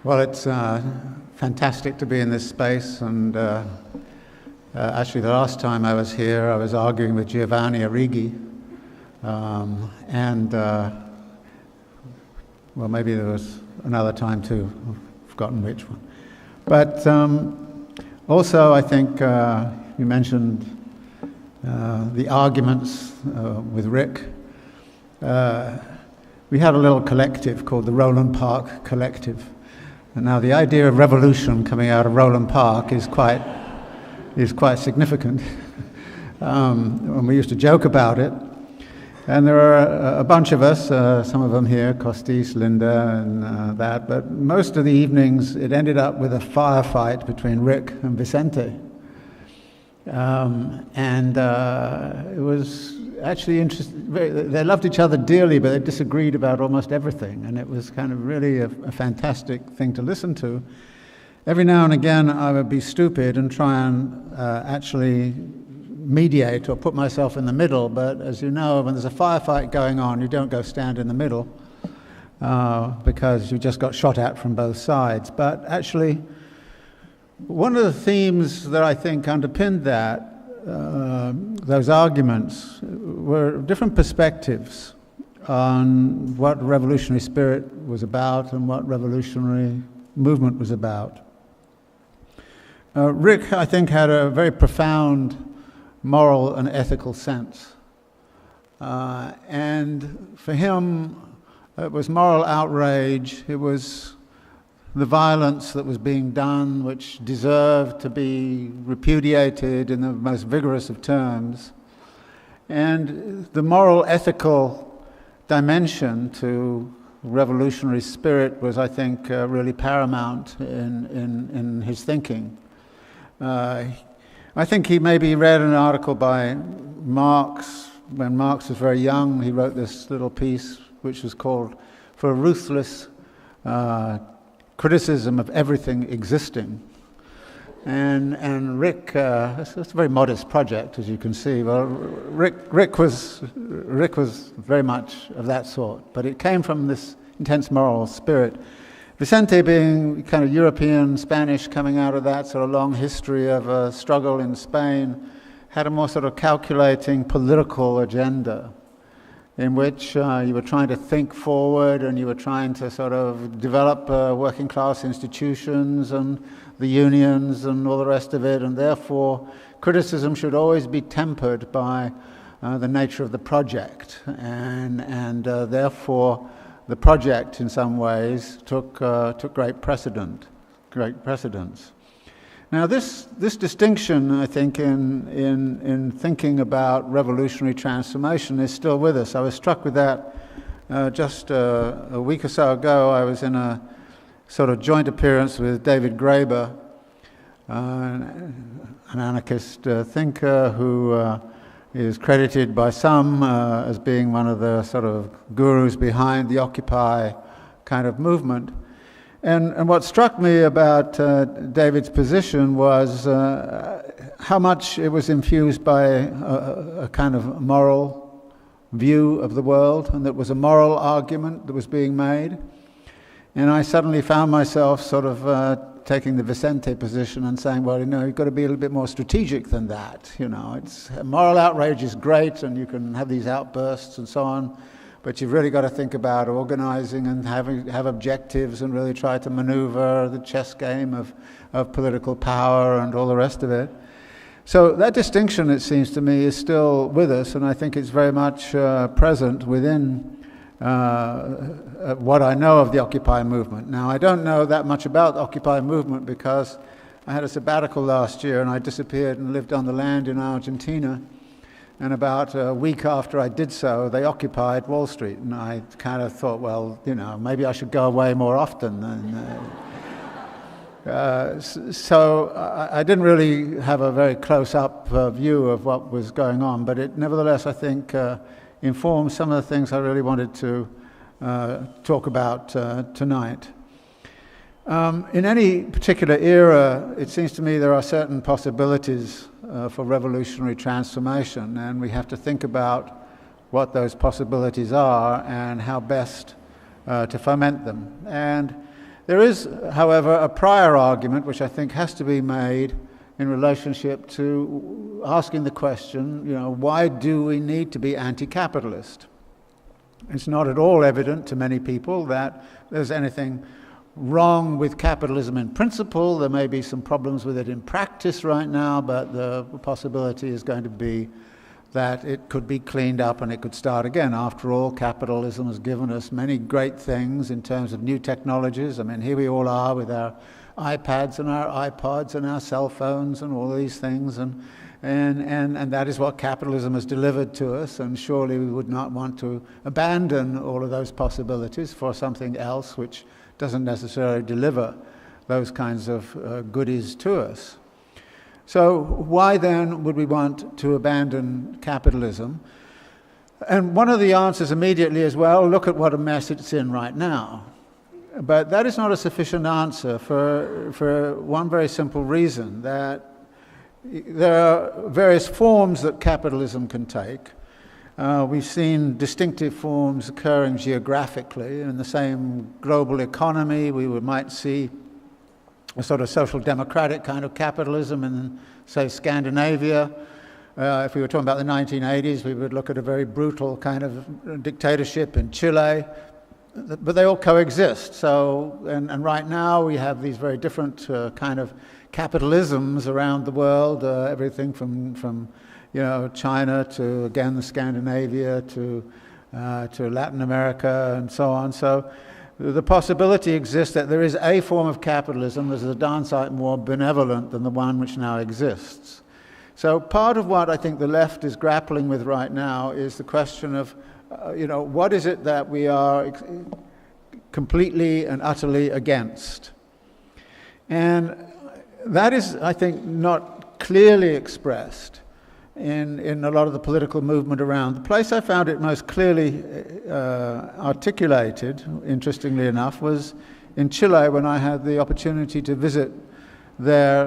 Well, it's fantastic to be in this space, and actually the last time I was here I was arguing with Giovanni Arrighi, well, maybe there was another time too, I've forgotten which one. But also I think you mentioned the arguments with Ric. We had a little collective called the Roland Park Collective. And now the idea of revolution coming out of Roland Park is quite significant. And we used to joke about it. And there are a bunch of us, some of them here, Costis, Linda, and that. But most of the evenings, it ended up with a firefight between Ric and Vicente. It was actually interesting. They loved each other dearly, but they disagreed about almost everything, and it was kind of really a fantastic thing to listen to. Every now and again I would be stupid and try and actually mediate or put myself in the middle, but as you know, when there's a firefight going on, you don't go stand in the middle because you just got shot at from both sides. But actually, one of the themes that I think underpinned that those arguments were different perspectives on what revolutionary spirit was about and what revolutionary movement was about. Ric, I think, had a very profound moral and ethical sense. And for him, it was moral outrage, it was the violence that was being done, which deserved to be repudiated in the most vigorous of terms. And the moral, ethical dimension to revolutionary spirit was, I think, really paramount in his thinking. I think he maybe read an article by Marx. When Marx was very young, he wrote this little piece which was called "For a Ruthless Criticism of Everything Existing." And Ric, it's a very modest project, as you can see. Well, Ric was very much of that sort, but it came from this intense moral spirit. Vicente, being kind of European, Spanish, coming out of that sort of long history of a struggle in Spain, had a more sort of calculating political agenda, in which you were trying to think forward and you were trying to sort of develop working class institutions and the unions and all the rest of it, and therefore criticism should always be tempered by the nature of the project, and therefore the project in some ways took great precedence. Now this distinction, I think, in thinking about revolutionary transformation is still with us. I was struck with that just a week or so ago. I was in a sort of joint appearance with David Graeber, an anarchist thinker who is credited by some as being one of the sort of gurus behind the Occupy kind of movement. And what struck me about David's position was how much it was infused by a kind of moral view of the world, and that was a moral argument that was being made. And I suddenly found myself sort of taking the Vicente position and saying, well, you've got to be a little bit more strategic than that. It's moral outrage is great, and you can have these outbursts and so on, but you've really got to think about organizing and have objectives and really try to maneuver the chess game of political power and all the rest of it. So that distinction, it seems to me, is still with us, and I think it's very much present within what I know of the Occupy movement. Now, I don't know that much about the Occupy movement because I had a sabbatical last year and I disappeared and lived on the land in Argentina. And about a week after I did so, they occupied Wall Street. And I kind of thought, well, maybe I should go away more often. So I didn't really have a very close-up view of what was going on, but it nevertheless, I think, informed some of the things I really wanted to talk about tonight. In any particular era, it seems to me there are certain possibilities for revolutionary transformation, and we have to think about what those possibilities are and how best to foment them. And There is, however, a prior argument which I think has to be made in relationship to asking the question, why do we need to be anti-capitalist? It's not at all evident to many people that there's anything wrong with capitalism in principle. There may be some problems with it in practice right now, but the possibility is going to be that it could be cleaned up and it could start again. After all, capitalism has given us many great things in terms of new technologies. I mean, here we all are with our iPads and our iPods and our cell phones and all these things, and that is what capitalism has delivered to us, and surely we would not want to abandon all of those possibilities for something else which doesn't necessarily deliver those kinds of goodies to us. So why then would we want to abandon capitalism? And one of the answers immediately is, well, look at what a mess it's in right now. But that is not a sufficient answer for one very simple reason, that there are various forms that capitalism can take. We've seen distinctive forms occurring geographically. In the same global economy, we might see a sort of social democratic kind of capitalism in, say, Scandinavia. If we were talking about the 1980s, we would look at a very brutal kind of dictatorship in Chile. But they all coexist. So, and right now we have these very different kind of capitalisms around the world. Everything from China to, again, the Scandinavia to Latin America and so on. So the possibility exists that there is a form of capitalism that is a darn sight more benevolent than the one which now exists. So part of what I think the left is grappling with right now is the question of, what is it that we are completely and utterly against? And that is, I think, not clearly expressed in a lot of the political movement around. The place I found it most clearly articulated, interestingly enough, was in Chile, when I had the opportunity to visit there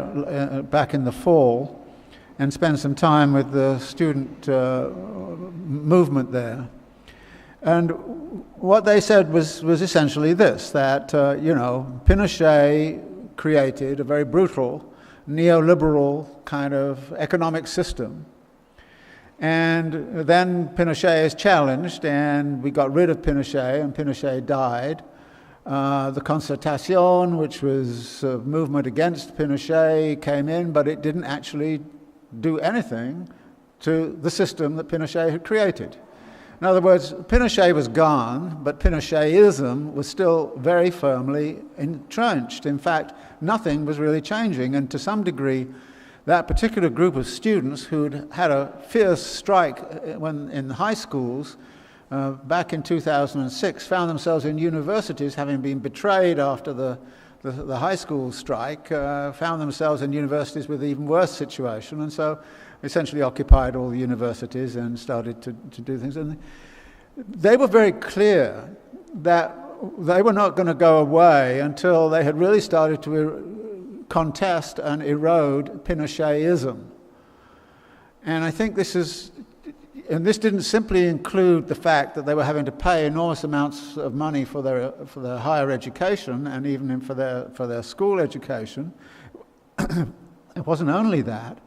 back in the fall and spend some time with the student movement there. And what they said was essentially this, that, Pinochet created a very brutal neoliberal kind of economic system. And then Pinochet is challenged, and we got rid of Pinochet, and Pinochet died. The Concertación, which was a movement against Pinochet, came in, but it didn't actually do anything to the system that Pinochet had created. In other words, Pinochet was gone, but Pinochetism was still very firmly entrenched. In fact, nothing was really changing, and to some degree, that particular group of students who'd had a fierce strike when in high schools back in 2006 found themselves in universities, having been betrayed after the high school strike, found themselves in universities with an even worse situation, and so essentially occupied all the universities and started to do things. And they were very clear that they were not going to go away until they had really started to contest and erode Pinochetism. And I think this didn't simply include the fact that they were having to pay enormous amounts of money for their higher education and even for their school education. It wasn't only that.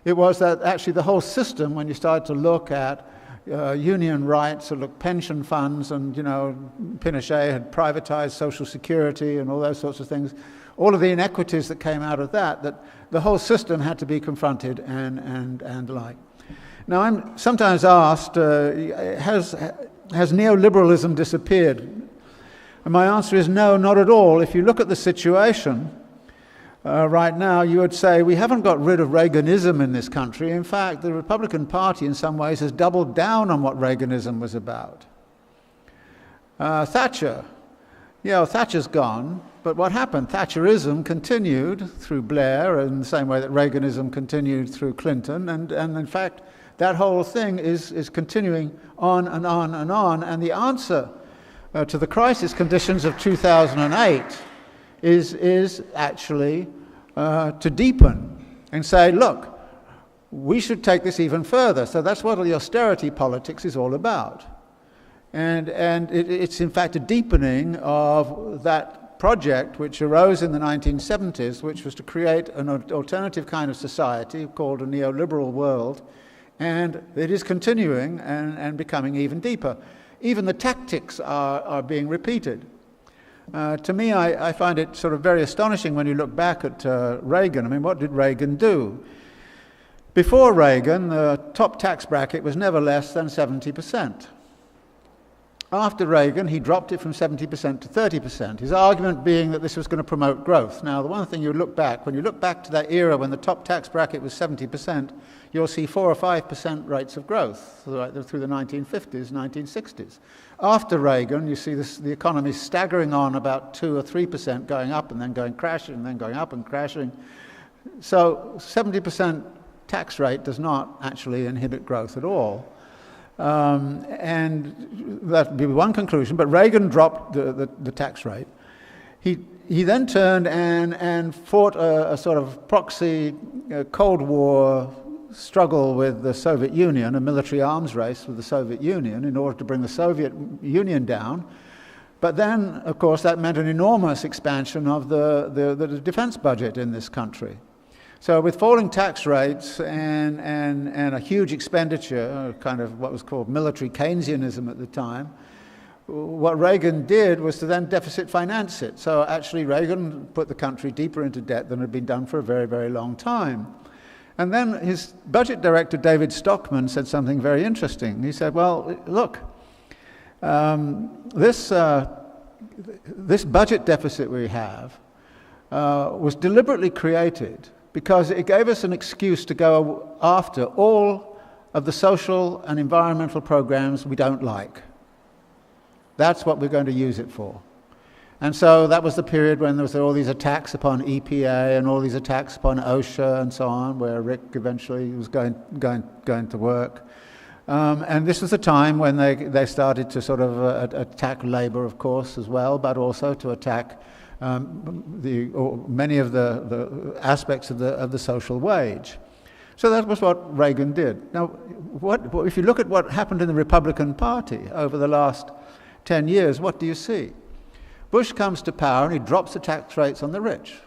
It was that actually the whole system, when you started to look at union rights, or look pension funds, and Pinochet had privatized Social Security and all those sorts of things, all of the inequities that came out of that the whole system had to be confronted and like. Now I'm sometimes asked, has neoliberalism disappeared? And my answer is no, not at all. If you look at the situation right now, you would say we haven't got rid of Reaganism in this country. In fact, the Republican Party in some ways has doubled down on what Reaganism was about. Thatcher's gone, but what happened? Thatcherism continued through Blair in the same way that Reaganism continued through Clinton, and in fact, that whole thing is continuing on and on and on, and the answer to the crisis conditions of 2008 is actually to deepen and say, look, we should take this even further. So that's what the austerity politics is all about. And it's in fact a deepening of that project which arose in the 1970s, which was to create an alternative kind of society called a neoliberal world, and it is continuing and becoming even deeper. Even the tactics are being repeated. To me, I find it sort of very astonishing when you look back at Reagan. I mean, what did Reagan do? Before Reagan, the top tax bracket was never less than 70%. After Reagan, he dropped it from 70% to 30%, his argument being that this was going to promote growth. Now, the one thing when you look back to that era when the top tax bracket was 70%, you'll see 4 or 5% rates of growth right through the 1950s, 1960s. After Reagan, you see the economy staggering on about 2 or 3%, going up and then going crashing, and then going up and crashing. So 70% tax rate does not actually inhibit growth at all. And that would be one conclusion, but Reagan dropped the tax rate. He then turned and fought a sort of proxy Cold War struggle with the Soviet Union, a military arms race with the Soviet Union in order to bring the Soviet Union down. But then, of course, that meant an enormous expansion of the defense budget in this country. So with falling tax rates and a huge expenditure, kind of what was called military Keynesianism at the time, what Reagan did was to then deficit finance it. So actually Reagan put the country deeper into debt than had been done for a very, very long time. And then his budget director, David Stockman, said something very interesting. He said, well, look, this budget deficit we have was deliberately created because it gave us an excuse to go after all of the social and environmental programs we don't like. That's what we're going to use it for. And so that was the period when there was all these attacks upon EPA and all these attacks upon OSHA and so on, where Ric eventually was going to work. And this was the time when they started to sort of attack labor, of course, as well, but also to attack many of the aspects of the social wage. So that was what Reagan did. Now, if you look at what happened in the Republican Party over the last 10 years, what do you see? Bush comes to power and he drops the tax rates on the rich.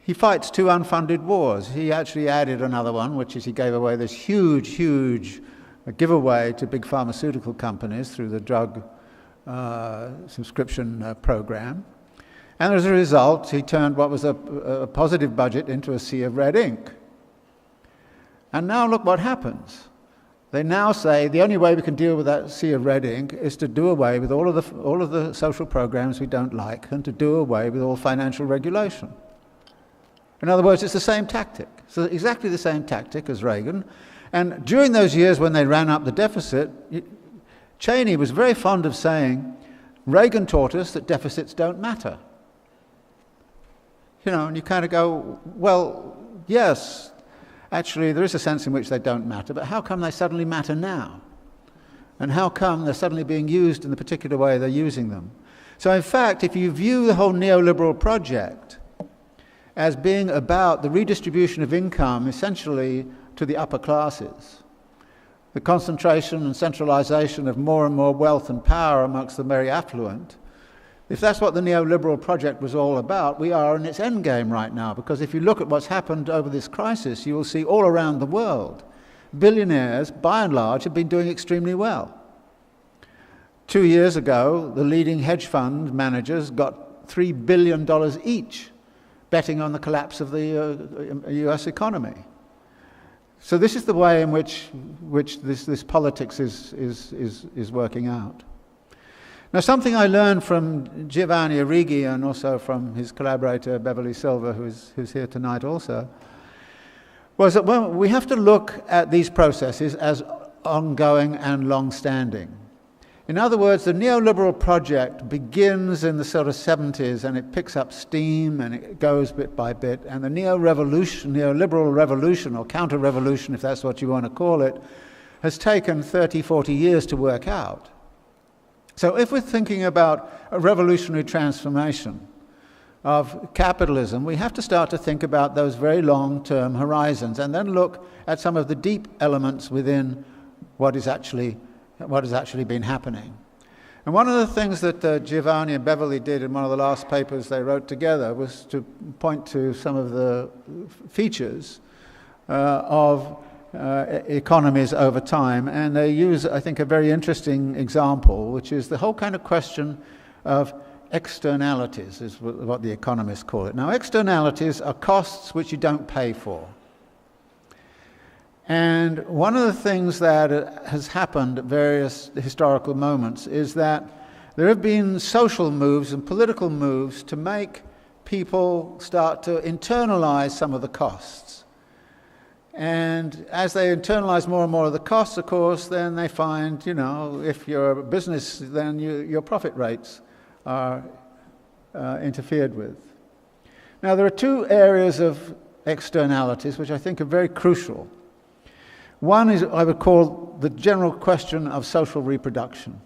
He fights 2 unfunded wars. He actually added another one, which is he gave away this huge giveaway to big pharmaceutical companies through the drug subscription program. And as a result, he turned what was a positive budget into a sea of red ink. And now look what happens. They now say the only way we can deal with that sea of red ink is to do away with all of the social programs we don't like and to do away with all financial regulation. In other words, it's the same tactic. So exactly the same tactic as Reagan. And during those years when they ran up the deficit, Cheney was very fond of saying, Reagan taught us that deficits don't matter. You know, and you kind of go, well, yes, actually there is a sense in which they don't matter, but how come they suddenly matter now? And how come they're suddenly being used in the particular way they're using them? So in fact, if you view the whole neoliberal project as being about the redistribution of income essentially to the upper classes, the concentration and centralization of more and more wealth and power amongst the very affluent, if that's what the neoliberal project was all about, we are in its endgame right now. Because if you look at what's happened over this crisis, you will see all around the world, billionaires, by and large, have been doing extremely well. 2 years ago, the leading hedge fund managers got $3 billion each, betting on the collapse of the US economy. So this is the way in which this politics is working out. Now, something I learned from Giovanni Arrighi and also from his collaborator Beverly Silver, who's here tonight also, was that we have to look at these processes as ongoing and long-standing. In other words, the neoliberal project begins in the sort of 70s and it picks up steam and it goes bit by bit, and the neoliberal revolution, or counter-revolution if that's what you want to call it, has taken 30, 40 years to work out. So if we're thinking about a revolutionary transformation of capitalism, we have to start to think about those very long-term horizons and then look at some of the deep elements within what has actually been happening. And one of the things that Giovanni and Beverly did in one of the last papers they wrote together was to point to some of the features of economies over time. And they use, I think, a very interesting example, which is the whole kind of question of externalities, is what the economists call it. Now, externalities are costs which you don't pay for. And one of the things that has happened at various historical moments is that there have been social moves and political moves to make people start to internalize some of the costs. And as they internalize more and more of the costs, of course, then they find, you know, if you're a business, then your profit rates are interfered with. Now, there are two areas of externalities which I think are very crucial. One is, I would call, the general question of social reproduction,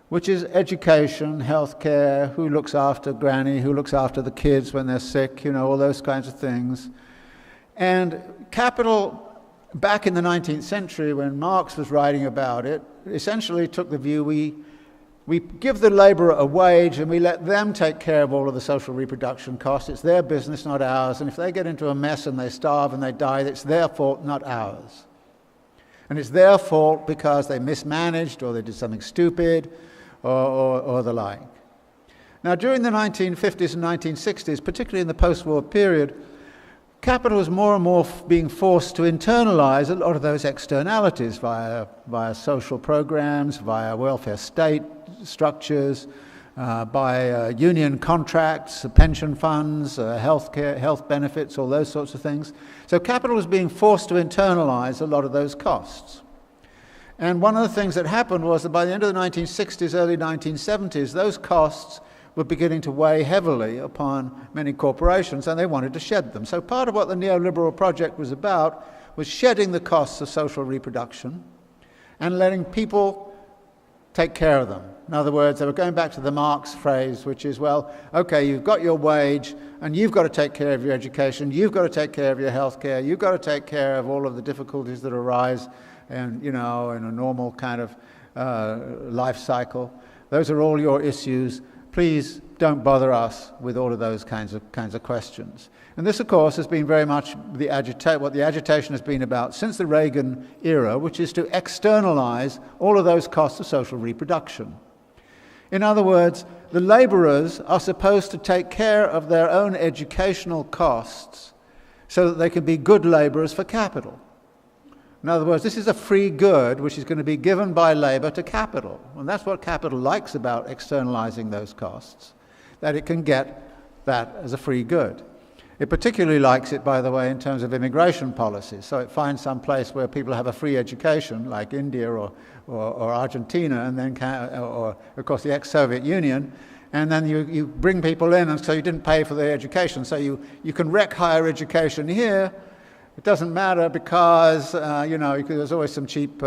which is education, healthcare, who looks after granny, who looks after the kids when they're sick, you know, all those kinds of things. And capital, back in the 19th century, when Marx was writing about it, essentially took the view we give the laborer a wage and we let them take care of all of the social reproduction costs. It's their business, not ours. And if they get into a mess and they starve and they die, it's their fault, not ours. And it's their fault because they mismanaged or they did something stupid or the like. Now, during the 1950s and 1960s, particularly in the post-war period, capital was more and more being forced to internalize a lot of those externalities via social programs, via welfare state structures, by union contracts, pension funds, healthcare, health benefits, all those sorts of things. So capital was being forced to internalize a lot of those costs. And one of the things that happened was that by the end of the 1960s, early 1970s, those costs were beginning to weigh heavily upon many corporations, and they wanted to shed them. So part of what the neoliberal project was about was shedding the costs of social reproduction and letting people take care of them. In other words, they were going back to the Marx phrase, which is, well, okay, you've got your wage, and you've got to take care of your education, you've got to take care of your healthcare, you've got to take care of all of the difficulties that arise and, you know, in a normal kind of life cycle. Those are all your issues. Please don't bother us with all of those kinds of questions. And this, of course, has been very much what the agitation has been about since the Reagan era, which is to externalize all of those costs of social reproduction. In other words, the laborers are supposed to take care of their own educational costs so that they can be good laborers for capital. In other words, this is a free good which is going to be given by labor to capital. And that's what capital likes about externalizing those costs, that it can get that as a free good. It particularly likes it, by the way, in terms of immigration policies. So it finds some place where people have a free education, like India or Argentina, and then or of course the ex-Soviet Union, and then you bring people in, and so you didn't pay for their education. So you can wreck higher education here. It doesn't matter because, you know, there's always some cheap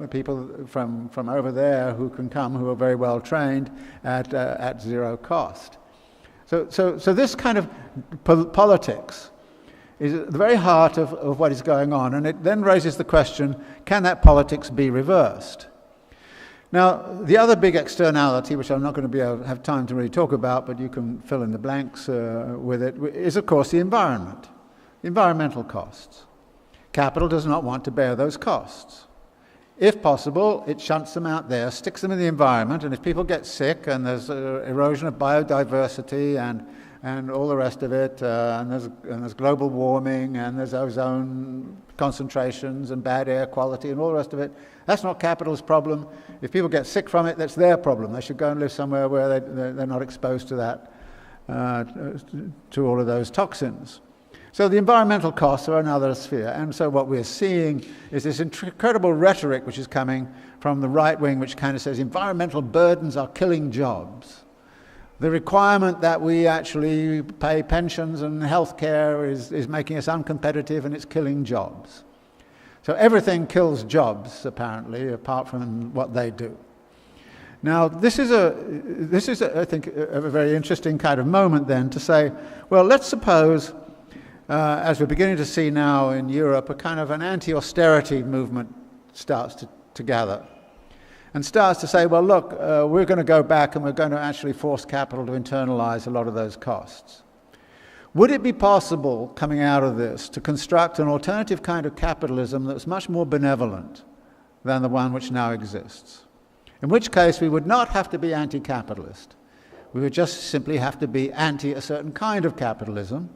people from over there who can come, who are very well trained at zero cost. So this kind of politics is at the very heart of what is going on, and it then raises the question, can that politics be reversed? Now, the other big externality, which I'm not going to have time to really talk about, but you can fill in the blanks with it, is, of course, the environment. Environmental costs. Capital does not want to bear those costs. If possible, it shunts them out there, sticks them in the environment, and if people get sick and there's erosion of biodiversity and all the rest of it, and there's global warming and there's ozone concentrations and bad air quality and all the rest of it, that's not capital's problem. If people get sick from it, that's their problem. They should go and live somewhere where they're not exposed to that, to all of those toxins. So the environmental costs are another sphere, and so what we're seeing is this incredible rhetoric which is coming from the right wing, which kind of says environmental burdens are killing jobs. The requirement that we actually pay pensions and healthcare is making us uncompetitive, and it's killing jobs. So everything kills jobs, apparently, apart from what they do. Now, this is I think, a very interesting kind of moment then to say, well, let's suppose as we're beginning to see now in Europe, a kind of an anti-austerity movement starts to gather. and starts to say, well, look, we're going to go back and we're going to actually force capital to internalize a lot of those costs. Would it be possible, coming out of this, to construct an alternative kind of capitalism that was much more benevolent than the one which now exists? In which case, we would not have to be anti-capitalist. We would just simply have to be anti a certain kind of capitalism,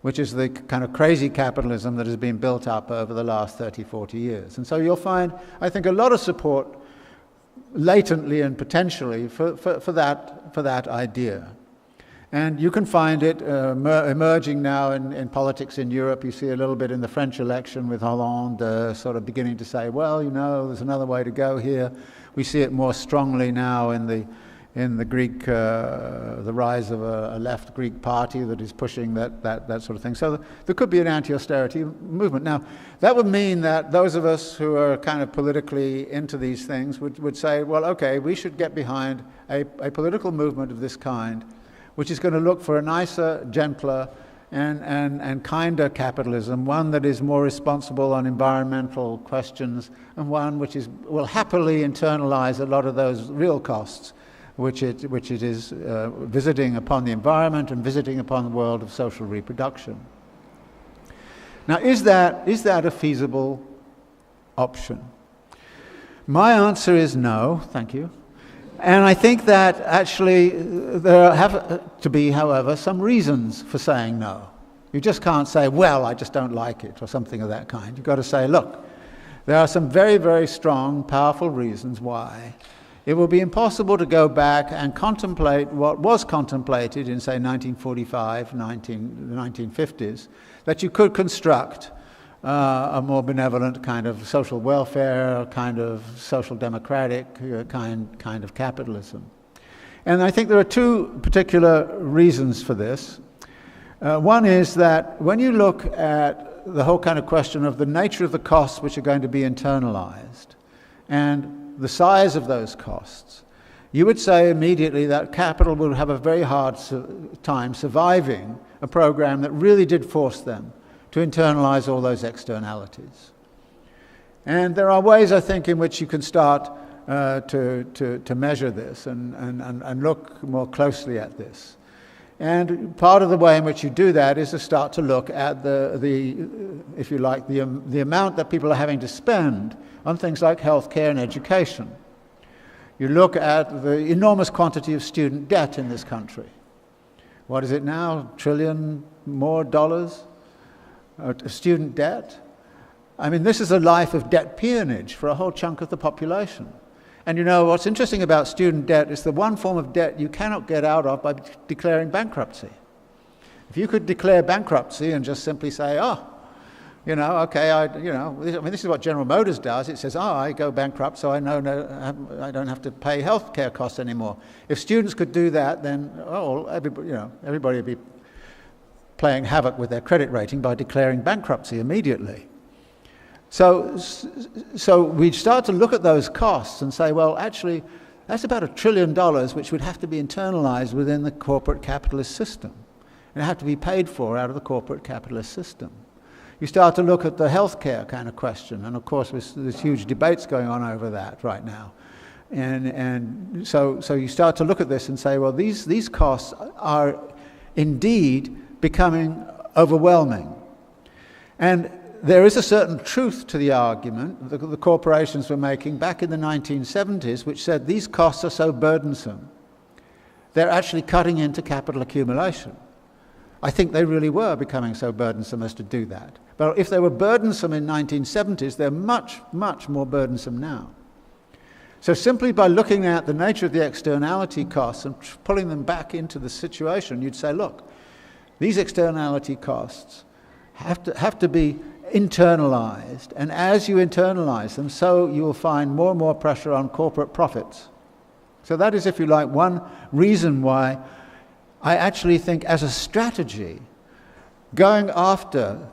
which is the kind of crazy capitalism that has been built up over the last 30, 40 years. And so you'll find, I think, a lot of support latently and potentially for that idea. And you can find it emerging now in politics in Europe. You see a little bit in the French election with Hollande sort of beginning to say, well, you know, there's another way to go here. We see it more strongly now in the Greek, the rise of a left Greek party that is pushing that sort of thing. So there could be an anti-austerity movement. Now, that would mean that those of us who are kind of politically into these things would say, well, okay, we should get behind a political movement of this kind, which is going to look for a nicer, gentler, and kinder capitalism, one that is more responsible on environmental questions, and one which will happily internalize a lot of those real costs, which it is visiting upon the environment and visiting upon the world of social reproduction. Now, is that a feasible option? My answer is no, thank you. And I think that actually there have to be, however, some reasons for saying no. You just can't say, well, I just don't like it, or something of that kind. You've got to say, look, there are some very, very strong, powerful reasons why it will be impossible to go back and contemplate what was contemplated in, say, 1945, the 1950s, that you could construct a more benevolent kind of social welfare, kind of social democratic kind of capitalism. And I think there are two particular reasons for this. One is that when you look at the whole kind of question of the nature of the costs which are going to be internalized and the size of those costs, you would say immediately that capital will have a very hard time surviving a program that really did force them to internalize all those externalities. And there are ways, I think, in which you can start to measure this and look more closely at this. And part of the way in which you do that is to start to look at if you like, the amount that people are having to spend on things like healthcare and education. You look at the enormous quantity of student debt in this country. What is it now? $1 trillion more student debt? I mean, this is a life of debt peonage for a whole chunk of the population. And you know, what's interesting about student debt is the one form of debt you cannot get out of by declaring bankruptcy. If you could declare bankruptcy and just simply say, oh, you know, okay, I mean, this is what General Motors does. It says, oh, I go bankrupt, so I don't have to pay healthcare costs anymore. If students could do that, then everybody would be playing havoc with their credit rating by declaring bankruptcy immediately. So we start to look at those costs and say, well, actually, that's about $1 trillion which would have to be internalized within the corporate capitalist system. And it have to be paid for out of the corporate capitalist system. You start to look at the healthcare kind of question, and of course there's huge debates going on over that right now. And so you start to look at this and say, well, these costs are indeed becoming overwhelming. And there is a certain truth to the argument that the corporations were making back in the 1970s, which said these costs are so burdensome, they're actually cutting into capital accumulation. I think they really were becoming so burdensome as to do that. But if they were burdensome in 1970s, they're much, much more burdensome now. So simply by looking at the nature of the externality costs and pulling them back into the situation, you'd say, look, these externality costs have to be internalized, and as you internalize them, so you will find more and more pressure on corporate profits. So that is, if you like, one reason why I actually think as a strategy, going after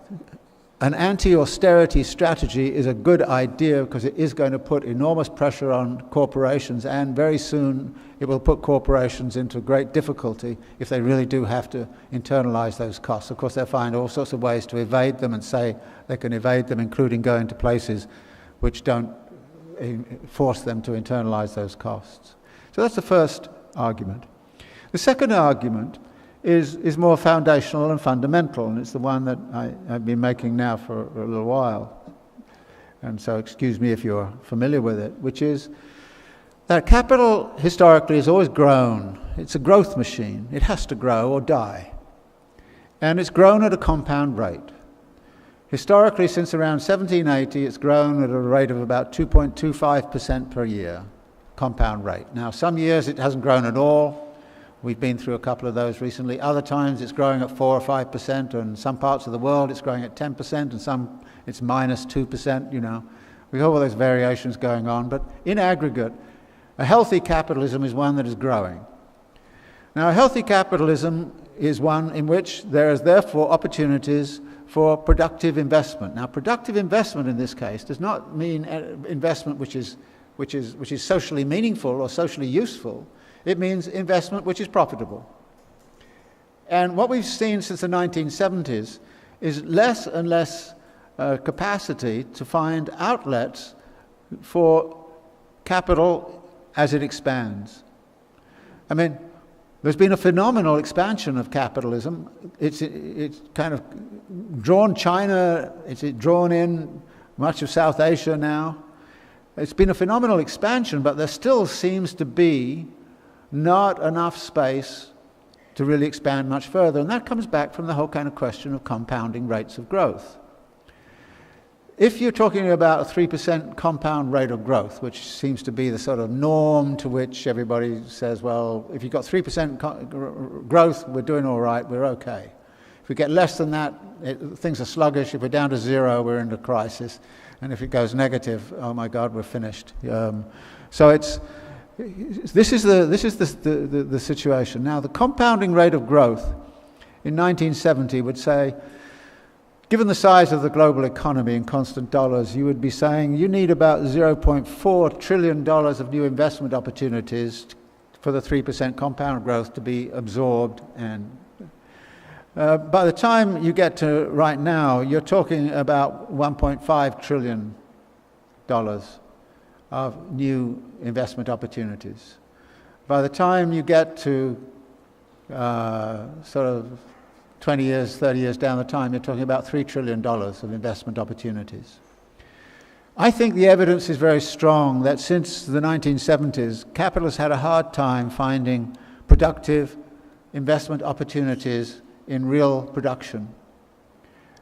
an anti-austerity strategy is a good idea, because it is going to put enormous pressure on corporations, and very soon it will put corporations into great difficulty if they really do have to internalize those costs. Of course, they'll find all sorts of ways to evade them and say they can evade them, including going to places which don't force them to internalize those costs. So that's the first argument. The second argument is more foundational and fundamental, and it's the one that I've been making now for a little while. And so excuse me if you're familiar with it, which is that capital historically has always grown. It's a growth machine. It has to grow or die. And it's grown at a compound rate. Historically, since around 1780, it's grown at a rate of about 2.25% per year, compound rate. Now, some years it hasn't grown at all. We've been through a couple of those recently. Other times it's growing at 4 or 5%, and in some parts of the world it's growing at 10%, and some it's minus 2%, you know. We have all those variations going on, but in aggregate, a healthy capitalism is one that is growing. Now, a healthy capitalism is one in which there is therefore opportunities for productive investment. Now, productive investment in this case does not mean investment which is socially meaningful or socially useful. It means investment which is profitable. And what we've seen since the 1970s is less and less capacity to find outlets for capital as it expands. I mean, there's been a phenomenal expansion of capitalism. It's kind of drawn China, it's drawn in much of South Asia now. It's been a phenomenal expansion, but there still seems to be not enough space to really expand much further. And that comes back from the whole kind of question of compounding rates of growth. If you're talking about a 3% compound rate of growth, which seems to be the sort of norm to which everybody says, well, if you've got 3% growth, we're doing all right, we're okay. If we get less than that, things are sluggish. If we're down to 0, we're in a crisis. And if it goes negative, oh my God, we're finished. So this is the situation. Now, the compounding rate of growth in 1970 would say, given the size of the global economy in constant dollars, you would be saying you need about $0.4 trillion of new investment opportunities for the 3% compound growth to be absorbed. And by the time you get to right now, you're talking about $1.5 trillion of new investment opportunities. By the time you get to sort of 20 years, 30 years down the time, you're talking about $3 trillion of investment opportunities. I think the evidence is very strong that since the 1970s, capitalists had a hard time finding productive investment opportunities in real production.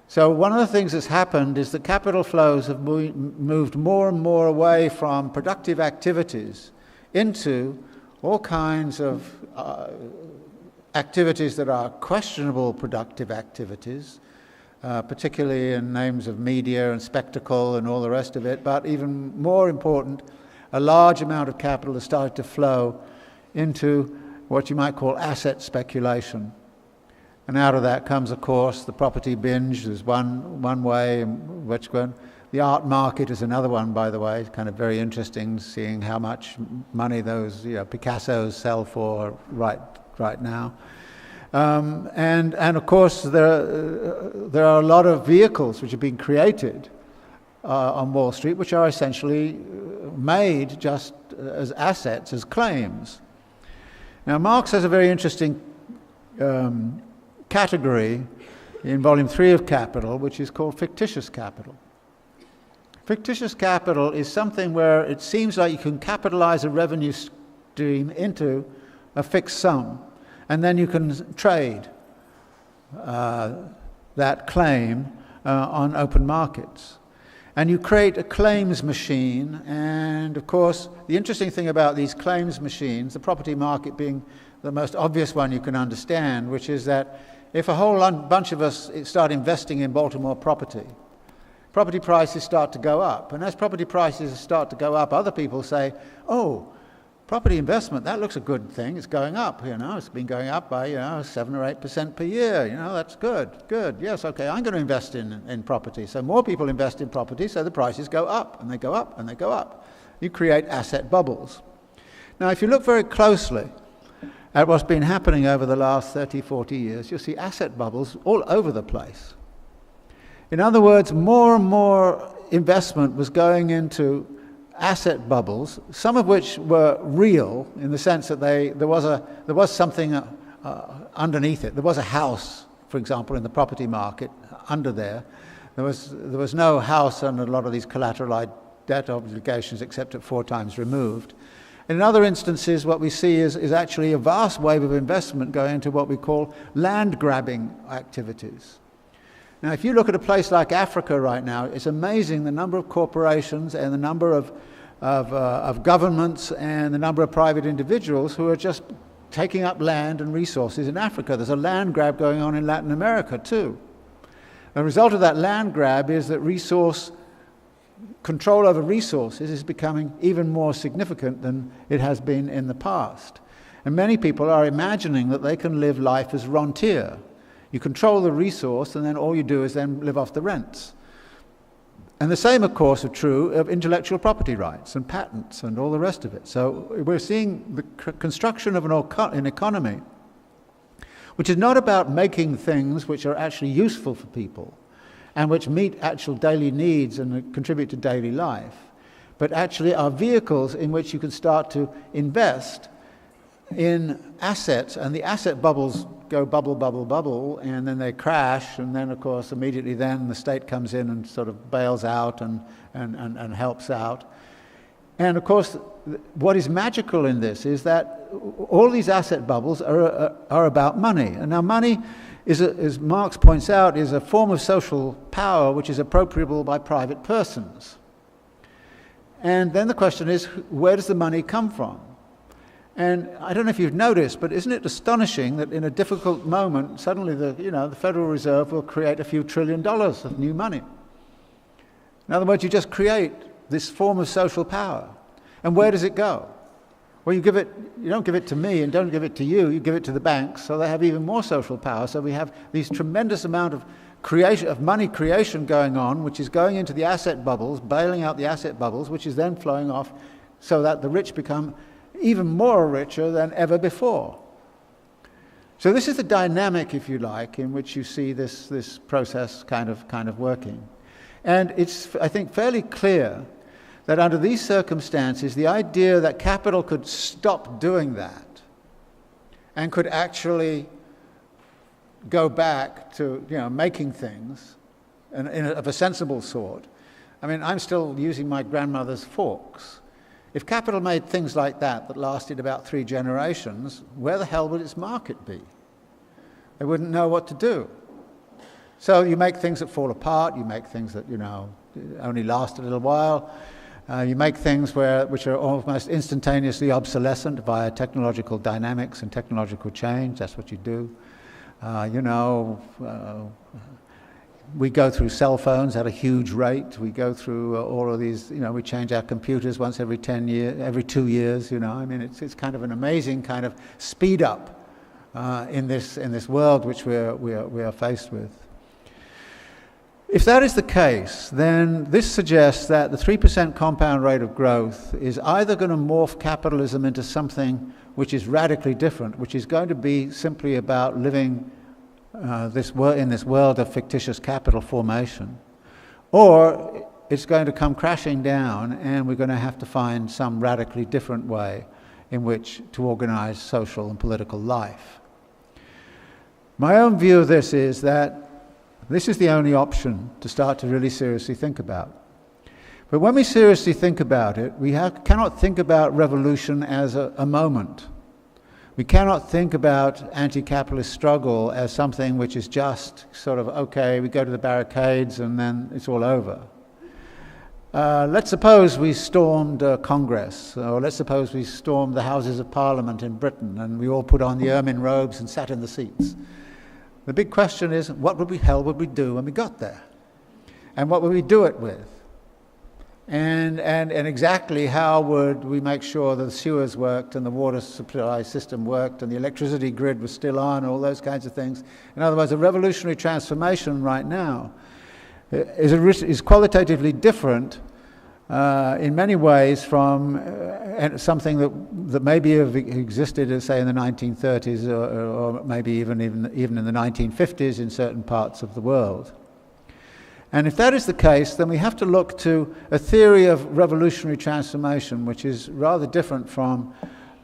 So one of the things that's happened is that capital flows have moved more and more away from productive activities into all kinds of activities that are questionable productive activities, particularly in names of media and spectacle and all the rest of it. But even more important, a large amount of capital has started to flow into what you might call asset speculation. And out of that comes, of course, the property binge is one way in which the art market is another one, by the way. It's kind of very interesting seeing how much money those Picassos sell for right now. And of course, there are a lot of vehicles which have been created on Wall Street, which are essentially made just as assets, as claims. Now, Marx has a very interesting category in Volume 3 of Capital, which is called fictitious capital. Fictitious capital is something where it seems like you can capitalize a revenue stream into a fixed sum, and then you can trade that claim on open markets. And you create a claims machine, and of course, the interesting thing about these claims machines, the property market being the most obvious one you can understand, which is that if a whole bunch of us start investing in Baltimore property prices start to go up. And as property prices start to go up, other people say, oh, property investment, that looks a good thing. It's going up, It's been going up by, 7 or 8% per year. That's good. Yes, okay, I'm going to invest in property. So more people invest in property, so the prices go up, and they go up, and they go up. You create asset bubbles. Now, if you look very closely at what's been happening over the last 30, 40 years, you'll see asset bubbles all over the place. In other words, more and more investment was going into asset bubbles, some of which were real in the sense that there was something underneath it. There was a house, for example, in the property market under there. There was no house under a lot of these collateralized debt obligations except at 4 times removed. In other instances, what we see is actually a vast wave of investment going into what we call land grabbing activities. Now, if you look at a place like Africa right now, it's amazing the number of corporations and the number of governments and the number of private individuals who are just taking up land and resources in Africa. There's a land grab going on in Latin America too. The result of that land grab is that control over resources is becoming even more significant than it has been in the past. And many people are imagining that they can live life as rentier. You control the resource, and then all you do is then live off the rents. And the same, of course, is true of intellectual property rights and patents and all the rest of it. So we're seeing the construction of an economy which is not about making things which are actually useful for people and which meet actual daily needs and contribute to daily life, but actually are vehicles in which you can start to invest in assets, and the asset bubbles go bubble, bubble, bubble, and then they crash, and then, of course, immediately then the state comes in and sort of bails out and helps out. And, of course, what is magical in this is that all these asset bubbles are about money. And now money, as Marx points out, is a form of social power which is appropriable by private persons. And then the question is, where does the money come from? And I don't know if you've noticed, but isn't it astonishing that in a difficult moment, suddenly the Federal Reserve will create a few $1 trillion of new money. In other words, you just create this form of social power. And where does it go? Well, you don't give it to me and don't give it to you, you give it to the banks, so they have even more social power. So we have these tremendous amount of money creation going on, which is going into the asset bubbles, bailing out the asset bubbles, which is then flowing off so that the rich become even more richer than ever before. So this is the dynamic, if you like, in which you see this process kind of working. And it's, I think, fairly clear that under these circumstances, the idea that capital could stop doing that and could actually go back to making things of a sensible sort. I mean, I'm still using my grandmother's forks. If capital made things like that lasted about 3 generations, where the hell would its market be? They wouldn't know what to do. So you make things that fall apart, you make things that, only last a little while. You make things which are almost instantaneously obsolescent via technological dynamics and technological change. That's what you do. We go through cell phones at a huge rate. We go through all of these, we change our computers once every 10 years, every 2 years, I mean, it's kind of an amazing kind of speed up in this world which we are faced with. If that is the case, then this suggests that the 3% compound rate of growth is either going to morph capitalism into something which is radically different, which is going to be simply about living in this world of fictitious capital formation, or it's going to come crashing down and we're going to have to find some radically different way in which to organize social and political life. My own view of this is that this is the only option to start to really seriously think about. But when we seriously think about it, we cannot think about revolution as a moment. We cannot think about anti-capitalist struggle as something which is just sort of, okay, we go to the barricades and then it's all over. Let's suppose we stormed Congress, or let's suppose we stormed the Houses of Parliament in Britain and we all put on the ermine robes and sat in the seats. The big question is, what hell would we do when we got there? And what would we do it with? And exactly how would we make sure that the sewers worked and the water supply system worked and the electricity grid was still on, all those kinds of things. In other words, a revolutionary transformation right now is qualitatively different in many ways from something that maybe have existed, say, in the 1930s or maybe even in the 1950s in certain parts of the world. And if that is the case, then we have to look to a theory of revolutionary transformation, which is rather different from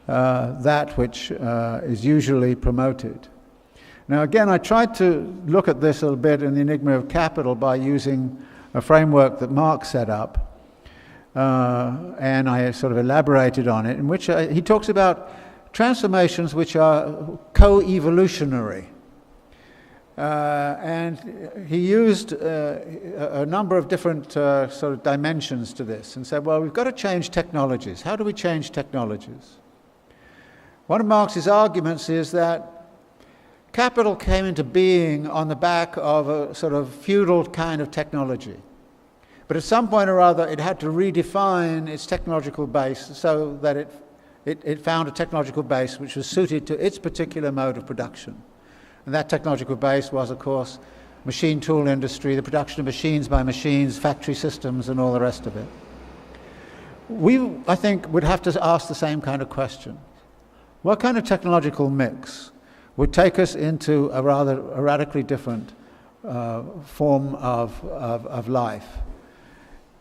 that which is usually promoted. Now again, I tried to look at this a little bit in The Enigma of Capital by using a framework that Marx set up, and I sort of elaborated on it, in which he talks about transformations which are co-evolutionary. And he used a number of different sort of dimensions to this and said, well, we've got to change technologies. How do we change technologies? One of Marx's arguments is that capital came into being on the back of a sort of feudal kind of technology. But at some point or other, it had to redefine its technological base so that it found a technological base which was suited to its particular mode of production. And that technological base was, of course, machine tool industry, the production of machines by machines, factory systems, and all the rest of it. We, I think, would have to ask the same kind of question. What kind of technological mix would take us into a radically different form of life?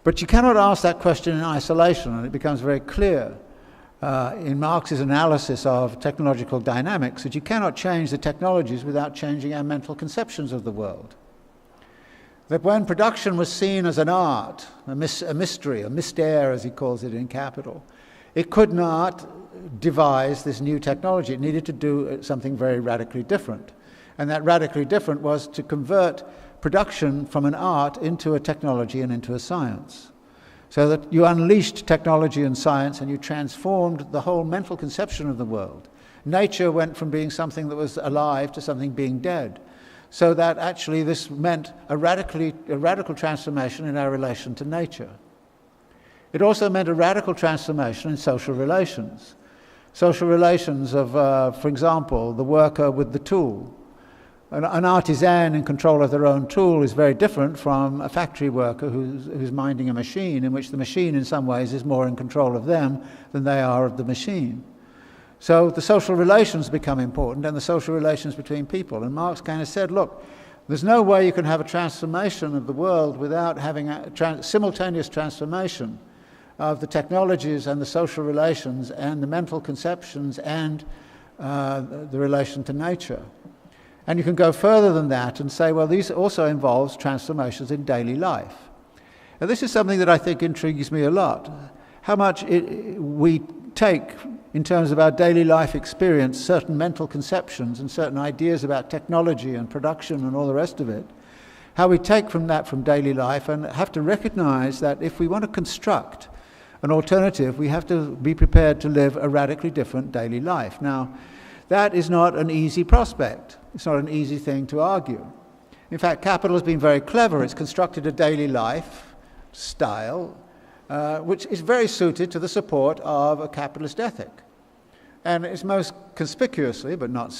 But you cannot ask that question in isolation, and it becomes very clear in Marx's analysis of technological dynamics that you cannot change the technologies without changing our mental conceptions of the world. That when production was seen as an art, a mystery, a mystère as he calls it in Capital, it could not devise this new technology. It needed to do something very radically different. And that radically different was to convert production from an art into a technology and into a science. So that you unleashed technology and science and you transformed the whole mental conception of the world. Nature went from being something that was alive to something being dead. So that actually this meant a radical transformation in our relation to nature. It also meant a radical transformation in social relations. Social relations of, for example, the worker with the tool. An artisan in control of their own tool is very different from a factory worker who's minding a machine, in which the machine in some ways is more in control of them than they are of the machine. So the social relations become important, and the social relations between people. And Marx kind of said, look, there's no way you can have a transformation of the world without having a simultaneous transformation of the technologies and the social relations and the mental conceptions and the relation to nature. And you can go further than that and say, well, these also involves transformations in daily life. And this is something that I think intrigues me a lot. How much we take, in terms of our daily life experience, certain mental conceptions and certain ideas about technology and production and all the rest of it, how we take from that from daily life and have to recognize that if we want to construct an alternative, we have to be prepared to live a radically different daily life. Now, that is not an easy prospect. It's not an easy thing to argue. In fact, Capital has been very clever. It's constructed a daily life style which is very suited to the support of a capitalist ethic. And it's most conspicuously, but not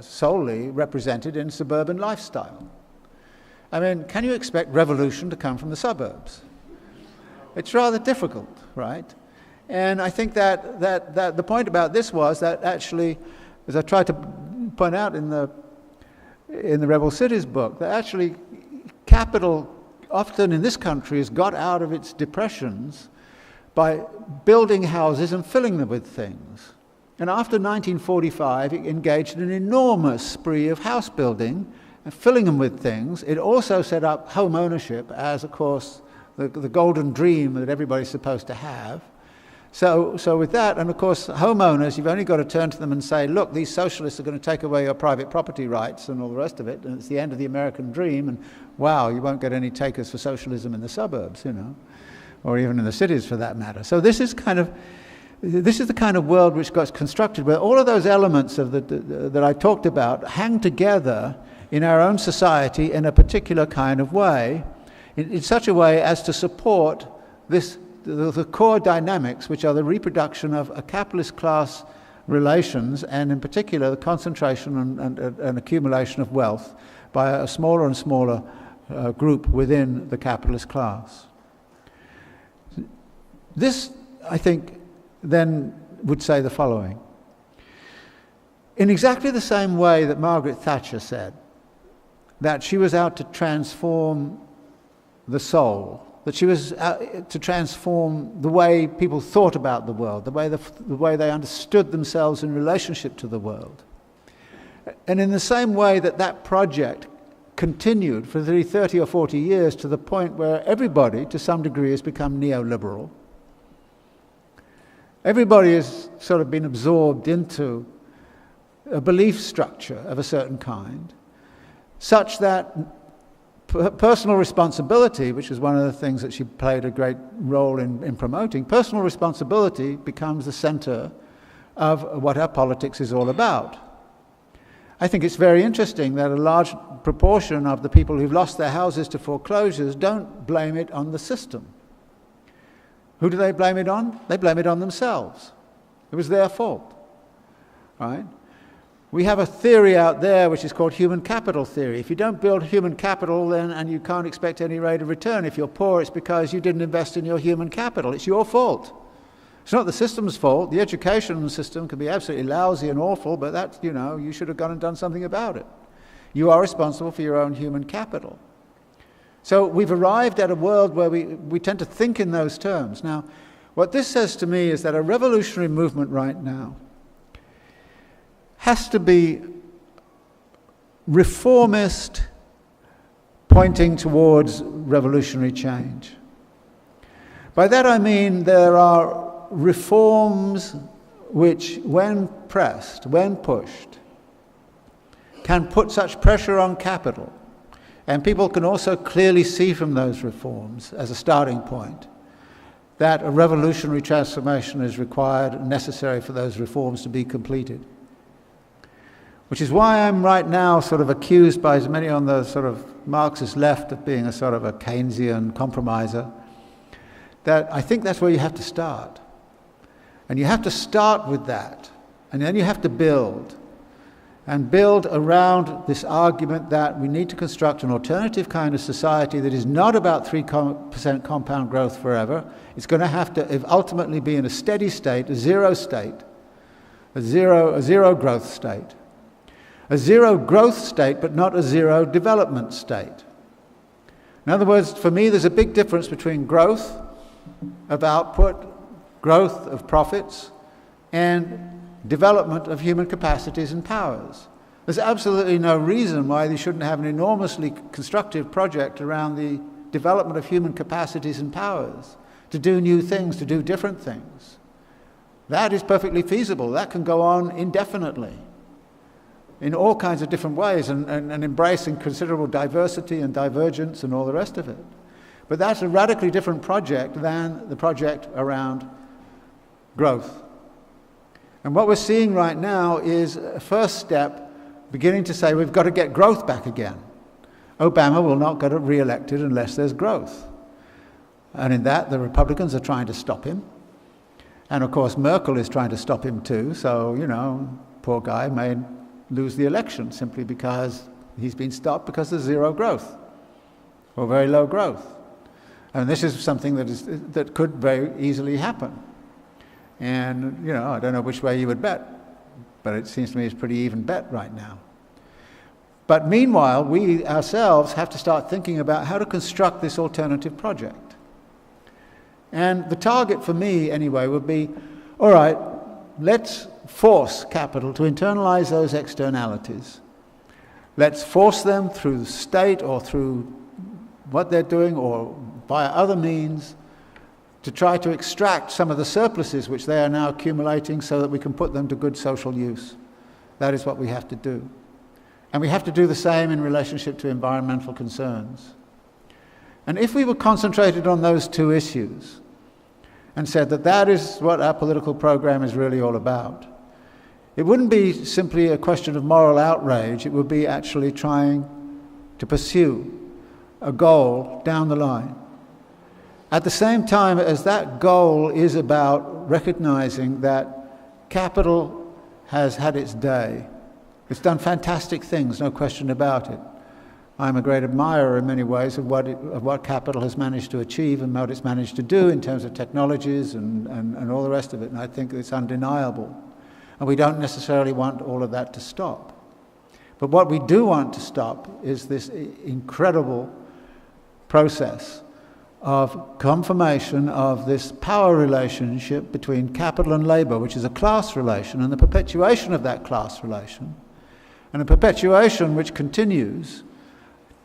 solely, represented in suburban lifestyle. I mean, can you expect revolution to come from the suburbs? It's rather difficult, right? And I think that the point about this was that actually, as I tried to point out in the Rebel Cities book, that actually capital often in this country has got out of its depressions by building houses and filling them with things. And after 1945, it engaged in an enormous spree of house building and filling them with things. It also set up home ownership as, of course, the golden dream that everybody's supposed to have. So with that, and of course, homeowners, you've only got to turn to them and say, look, these socialists are going to take away your private property rights and all the rest of it, and it's the end of the American dream, and wow, you won't get any takers for socialism in the suburbs, you know, or even in the cities for that matter. So this is the kind of world which got constructed where all of those elements of that I talked about hang together in our own society in a particular kind of way, in such a way as to support the core dynamics, which are the reproduction of a capitalist class relations, and in particular the concentration and accumulation of wealth by a smaller and smaller group within the capitalist class. This, I think, then would say the following. In exactly the same way that Margaret Thatcher said that she was out to transform the soul, that she was to transform the way people thought about the world, the way they understood themselves in relationship to the world. And in the same way that that project continued for 30 or 40 years to the point where everybody, to some degree, has become neoliberal. Everybody has sort of been absorbed into a belief structure of a certain kind, such that personal responsibility, which is one of the things that she played a great role in promoting, personal responsibility becomes the center of what our politics is all about. I think it's very interesting that a large proportion of the people who've lost their houses to foreclosures don't blame it on the system. Who do they blame it on? They blame it on themselves. It was their fault, right? We have a theory out there which is called human capital theory. If you don't build human capital, then and you can't expect any rate of return. If you're poor, it's because you didn't invest in your human capital. It's your fault. It's not the system's fault. The education system can be absolutely lousy and awful, but that's, you should have gone and done something about it. You are responsible for your own human capital. So we've arrived at a world where we tend to think in those terms. Now, what this says to me is that a revolutionary movement right now has to be reformist, pointing towards revolutionary change. By that I mean there are reforms which, when pressed, when pushed, can put such pressure on capital, and people can also clearly see from those reforms as a starting point that a revolutionary transformation is required and necessary for those reforms to be completed. Which is why I'm right now sort of accused by as many on the sort of Marxist left of being a sort of a Keynesian compromiser, that I think that's where you have to start. And you have to start with that, and then you have to build. And build around this argument that we need to construct an alternative kind of society that is not about 3% compound growth forever. It's going to have to ultimately be in a steady state, a zero state, a zero growth state. A zero growth state, but not a zero development state. In other words, for me, there's a big difference between growth of output, growth of profits, and development of human capacities and powers. There's absolutely no reason why they shouldn't have an enormously constructive project around the development of human capacities and powers, to do new things, to do different things. That is perfectly feasible. That can go on indefinitely in all kinds of different ways and embracing considerable diversity and divergence and all the rest of it. But that's a radically different project than the project around growth. And what we're seeing right now is a first step beginning to say we've got to get growth back again. Obama will not get re-elected unless there's growth. And in that, the Republicans are trying to stop him. And of course, Merkel is trying to stop him too. So, poor guy may lose the election simply because he's been stopped because there's zero growth or very low growth. And this is something that could very easily happen. And, I don't know which way you would bet, but it seems to me it's a pretty even bet right now. But meanwhile, we ourselves have to start thinking about how to construct this alternative project. And the target for me, anyway, would be, all right, let's force capital to internalize those externalities. Let's force them through the state or through what they're doing or via other means to try to extract some of the surpluses which they are now accumulating so that we can put them to good social use. That is what we have to do. And we have to do the same in relationship to environmental concerns. And if we were concentrated on those two issues and said that that is what our political program is really all about, it wouldn't be simply a question of moral outrage, it would be actually trying to pursue a goal down the line. At the same time as that goal is about recognizing that capital has had its day. It's done fantastic things, no question about it. I'm a great admirer in many ways of what capital has managed to achieve and what it's managed to do in terms of technologies and all the rest of it, and I think it's undeniable. And we don't necessarily want all of that to stop. But what we do want to stop is this incredible process of confirmation of this power relationship between capital and labour, which is a class relation, and the perpetuation of that class relation, and a perpetuation which continues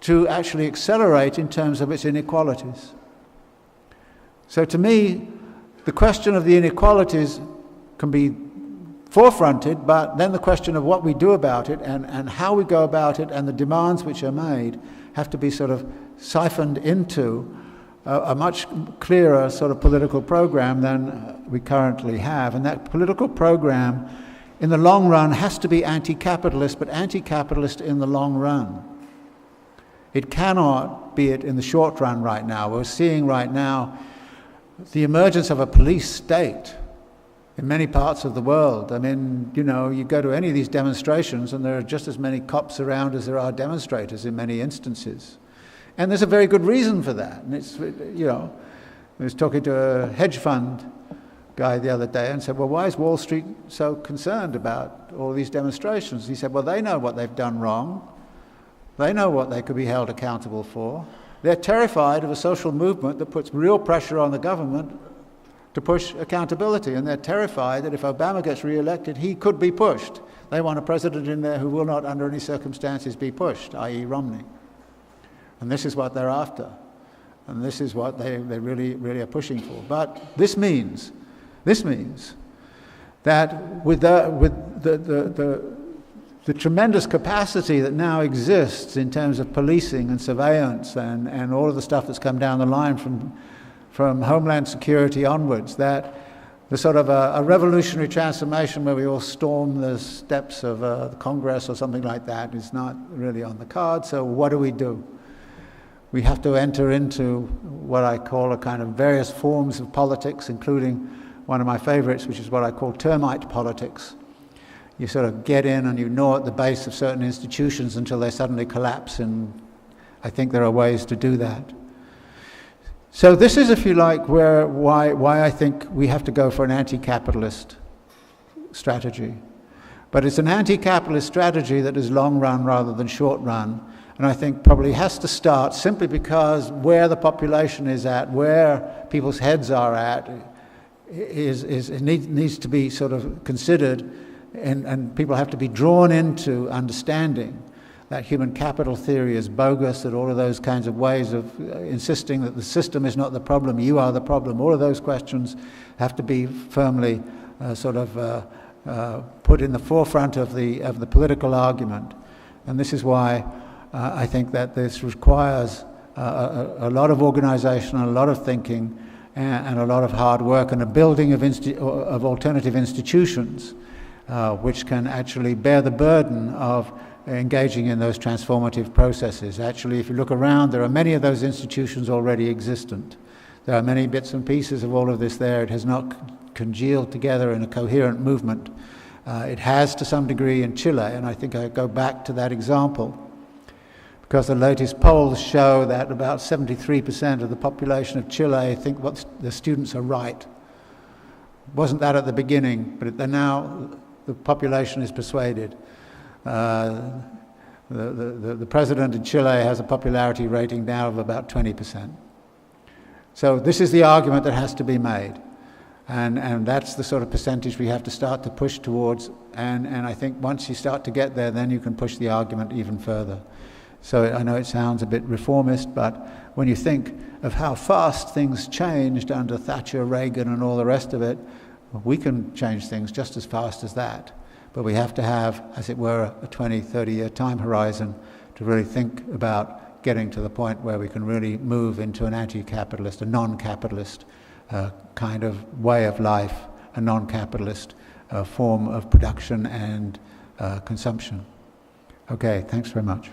to actually accelerate in terms of its inequalities. So to me, the question of the inequalities can be forefronted, but then the question of what we do about it and how we go about it and the demands which are made have to be sort of siphoned into a much clearer sort of political program than we currently have. And that political program, in the long run, has to be anti-capitalist, but anti-capitalist in the long run. It cannot be it in the short run right now. We're seeing right now the emergence of a police state in many parts of the world. I mean, you know, you go to any of these demonstrations and there are just as many cops around as there are demonstrators in many instances. And there's a very good reason for that. And it's, you know, I was talking to a hedge fund guy the other day and said, well, why is Wall Street so concerned about all these demonstrations? He said, well, they know what they've done wrong. They know what they could be held accountable for. They're terrified of a social movement that puts real pressure on the government to push accountability. And they're terrified that if Obama gets re-elected, he could be pushed. They want a president in there who will not, under any circumstances, be pushed, i.e. Romney. And this is what they're after. And this is what they really are pushing for. But this means that with the tremendous capacity that now exists in terms of policing and surveillance and all of the stuff that's come down the line from Homeland Security onwards, that the sort of a revolutionary transformation where we all storm the steps of the Congress or something like that is not really on the card. So what do? We have to enter into what I call a kind of various forms of politics, including one of my favorites, which is what I call termite politics. You sort of get in and you gnaw at the base of certain institutions until they suddenly collapse, and I think there are ways to do that. So this is, if you like, why I think we have to go for an anti-capitalist strategy. But it's an anti-capitalist strategy that is long run rather than short run, and I think probably has to start simply because where the population is at, where people's heads are at, needs to be sort of considered, and people have to be drawn into understanding that human capital theory is bogus, that all of those kinds of ways of insisting that the system is not the problem, you are the problem, all of those questions have to be firmly put in the forefront of the political argument. And this is why I think that this requires a lot of organization, a lot of thinking, and a lot of hard work, and a building of alternative institutions which can actually bear the burden of engaging in those transformative processes. Actually, if you look around, there are many of those institutions already existent. There are many bits and pieces of all of this there. It has not congealed together in a coherent movement. It has to some degree in Chile, and I think I go back to that example because the latest polls show that about 73% of the population of Chile think what the students are right. Wasn't that at the beginning, but now the population is persuaded. The president in Chile has a popularity rating now of about 20%. So this is the argument that has to be made. And that's the sort of percentage we have to start to push towards. And I think once you start to get there, then you can push the argument even further. So I know it sounds a bit reformist, but when you think of how fast things changed under Thatcher, Reagan, and all the rest of it, we can change things just as fast as that. But we have to have, as it were, a 20, 30-year time horizon to really think about getting to the point where we can really move into an anti-capitalist, a non-capitalist kind of way of life, a non-capitalist form of production and consumption. Okay, thanks very much.